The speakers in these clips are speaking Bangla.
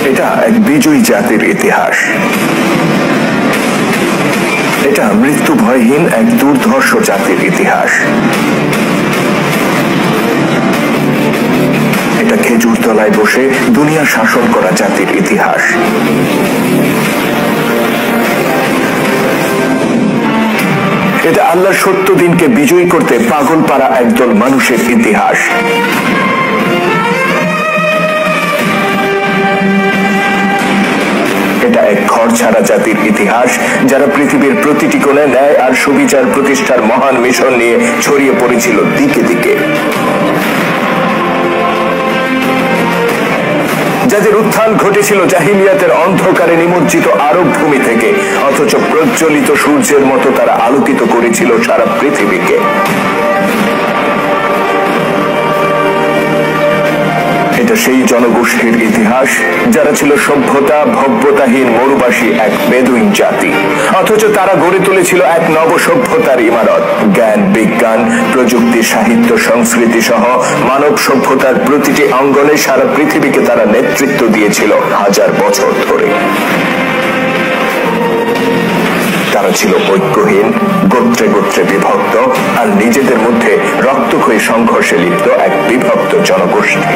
এটা এক বিজয়ী জাতির ইতিহাস। এটা মৃত্যু ভয়হীন এক দুর্ধর্ষ জাতির ইতিহাস। এটা খেজুর তলায় বসে দুনিয়া শাসন করা জাতির ইতিহাস। এটা আল্লাহর সত্য দিনকে বিজয়ী করতে পাগল পাড়া একদল মানুষের ইতিহাস। এটা এক ঘর ছাড়া জাতির ইতিহাস, যারা পৃথিবীর প্রতিটি কোণে ন্যায় আর সুবিচার প্রতিষ্ঠার মহান মিশন নিয়ে ছড়িয়ে পড়েছিল দিকে দিকে। যাদের উত্থান ঘটেছিল জাহিলিয়াতের অন্ধকারে নিমজ্জিত আরব ভূমি থেকে, অথচ প্রজ্বলিত সূর্যের মতো তারা আলোকিত করেছিল সারা পৃথিবীকে। এটা সেই জনগোষ্ঠীর ইতিহাস যারা ছিল সভ্যতা ভব্যতাহীন মরুবাসী এক বেদুইন জাতি, অথচ তারা গড়ে তুলেছিল এক নব সভ্যতার ইমারত। জ্ঞান বিজ্ঞান প্রযুক্তি সাহিত্য সংস্কৃতি সহ মানব সভ্যতার প্রতিটি অঙ্গনে সারা পৃথিবীকে তারা নেতৃত্ব দিয়েছিল হাজার বছর ধরে। তারা ছিল ঐক্যহীন, গোত্রে গোত্রে বিভক্ত আর নিজেদের মধ্যে রক্তক্ষয়ী সংঘর্ষে লিপ্ত এক বিভক্ত জনগোষ্ঠী।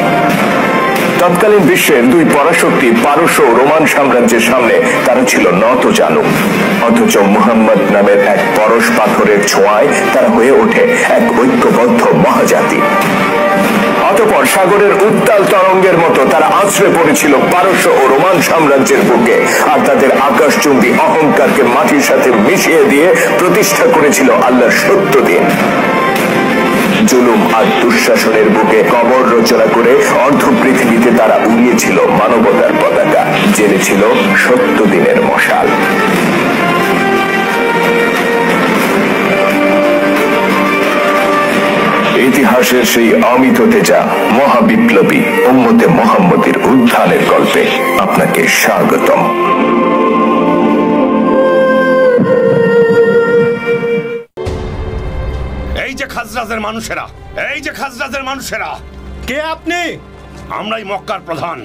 তৎকালীন বিশ্বের দুই পরাশক্তি পারস্য ও রোমান সাম্রাজ্যের সামনে তারা ছিল নতজানু, অথচ মুহাম্মদ নামের এক পরশ পাথরের ছোঁয়ায় তারা হয়ে ওঠে এক ঐক্যবদ্ধ মহাজাতি। অতঃপর সাগরের উত্তাল তরঙ্গের মতো তারা আছড়ে পড়েছিল পারস্য ও রোমান সাম্রাজ্যের বুকে, আর তাদের আকাশচুম্বী অহংকারকে মাটির সাথে মিশিয়ে দিয়ে প্রতিষ্ঠা করেছিল আল্লাহর সত্য দিন। জুলুম আর দুঃশাসনের বুকে কবর রচনা করে অর্ধ পৃথিবীতে তারা উড়িয়েছিল মানবতার পতাকা, জেলেছিল সত্য দিনের মশাল। ইতিহাসের সেই অমিত তেজা মহাবিপ্লবী উম্মতে মুহাম্মদের উত্থানের গল্পে আপনাকে স্বাগতম। এই যে খাজরাজের মানুষেরা, এই যে খাজরাজের মানুষেরা। কে আপনি? আমরাই মক্কার প্রধান।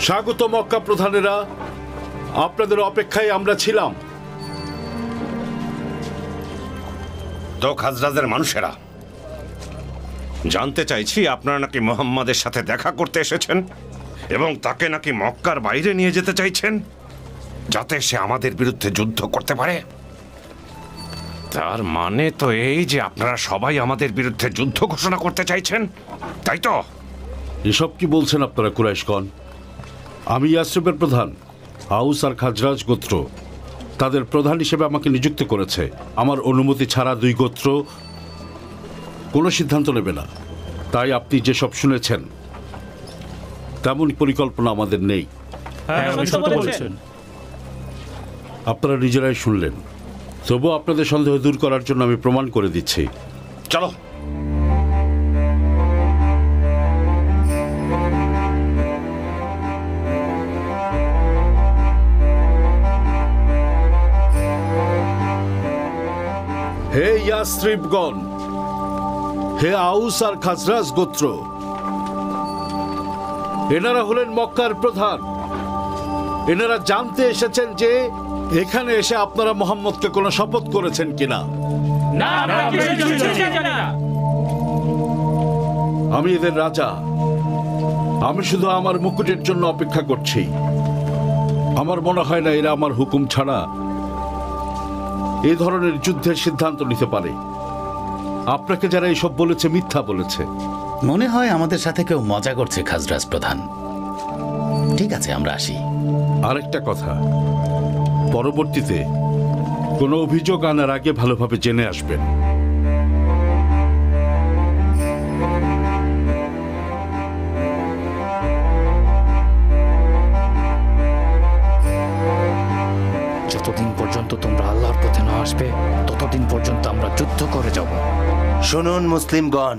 স্বাগত মক্কা প্রধানেরা, আপনাদের অপেক্ষায় আমরা ছিলাম। তো খাজরাজের মানুষেরা, জানতে চাইছি আপনারা নাকি মুহাম্মাদের সাথে দেখা করতে এসেছেন এবং তাকে নাকি মক্কার বাইরে নিয়ে যেতে চাইছেন, যাতে সে আমাদের বিরুদ্ধে যুদ্ধ করতে পারে। তার মানে তো এই যে আপনারা সবাই আমাদের বিরুদ্ধে যুদ্ধ ঘোষণা করতে চাইছেন, তাই তো? এসব কি বলছেন আপনারা কুরাইশগণ? আমি ইয়াসরিবের প্রধান, আউস আর খাজরাজ গোত্র তাদের প্রধান হিসেবে আমাকে নিযুক্ত করেছে। আমার অনুমতি ছাড়া দুই গোত্র কোনো সিদ্ধান্ত নেবে না। তাই আপনি যেসব শুনেছেন তেমন পরিকল্পনা আমাদের নেই। আপনারা নিজেরাই শুনলেন, তবুও আপনাদের সন্দেহ দূর করার জন্য আমি প্রমাণ করে দিচ্ছি। চলো। হে ইয়াসরিবগণ, হে আউস আর খাজরাজ গোত্র, এনারা হলেন মক্কার প্রধান। এনারা জানতে এসেছেন যে এখানে এসে আপনারা মুহাম্মদকে কোনো শপথ করেছেন কিনা। আমি এদের রাজা, আমি শুধু আমার মুকুটের জন্য অপেক্ষা করছি। আমার মনে হয় না এরা আমার হুকুম ছাড়া এই ধরনের যুদ্ধের সিদ্ধান্ত নিতে পারে। আপনাকে যারা এইসব বলেছে মিথ্যা বলেছে। মনে হয় আমাদের সাথে কেউ মজা করছে খাজরাজ প্রধান। ঠিক আছে, আমরা আসি। আরেকটা কথা, পরবর্তীতে কোনো অভিযোগ আনার আগে ভালোভাবে জেনে আসবেন। যতদিন পর্যন্ত তোমরা আল্লাহর পথে না আসবে ততদিন পর্যন্ত আমরা যুদ্ধ করে যাব। শুনুন মুসলিমগণ,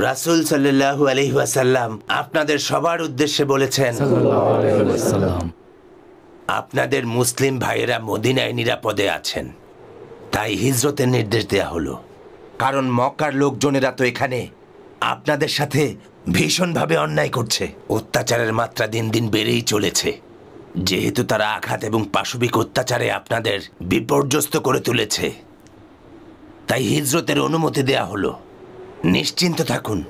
রাসূল সাল্লাল্লাহু আলাইহি ওয়াসাল্লাম আপনাদের সবার উদ্দেশ্যে বলেছেন, আপনাদের মুসলিম ভাইয়েরা মদিনায় নিরাপদে আছেন, তাই হিজরতের নির্দেশ দেয়া হলো। কারণ মক্কার লোকজনেরা তো এখানে আপনাদের সাথে ভীষণভাবে অন্যায় করছে। অত্যাচারের মাত্রা দিন দিন বেড়েই চলেছে। যেহেতু তারা আঘাত এবং পাশবিক অত্যাচারে আপনাদের বিপর্যস্ত করে তুলেছে, তাই হিজরতের অনুমতি দেয়া হলো। নিশ্চিন্ত থাকুন,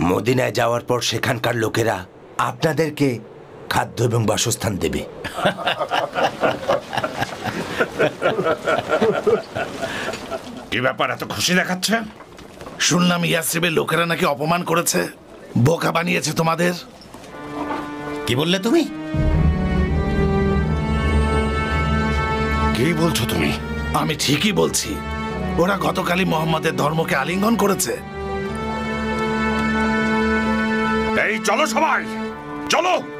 মদিনায় যাওয়ার পর সেখানকার লোকেরা আপনাদেরকে খাদ্য এবং বাসস্থান দেবে। কি ব্যাপার, এত খুশি দেখাচ্ছে? শুনলাম ইয়াসরিবের লোকেরা নাকি অপমান করেছে, বোকা বানিয়েছে তোমাদের। কি বললে তুমি? কি বলছো তুমি? আমি ঠিকই বলছি, ওরা গতকালই মোহাম্মদের ধর্মকে আলিঙ্গন করেছে। এই চলো সবাই, চলো।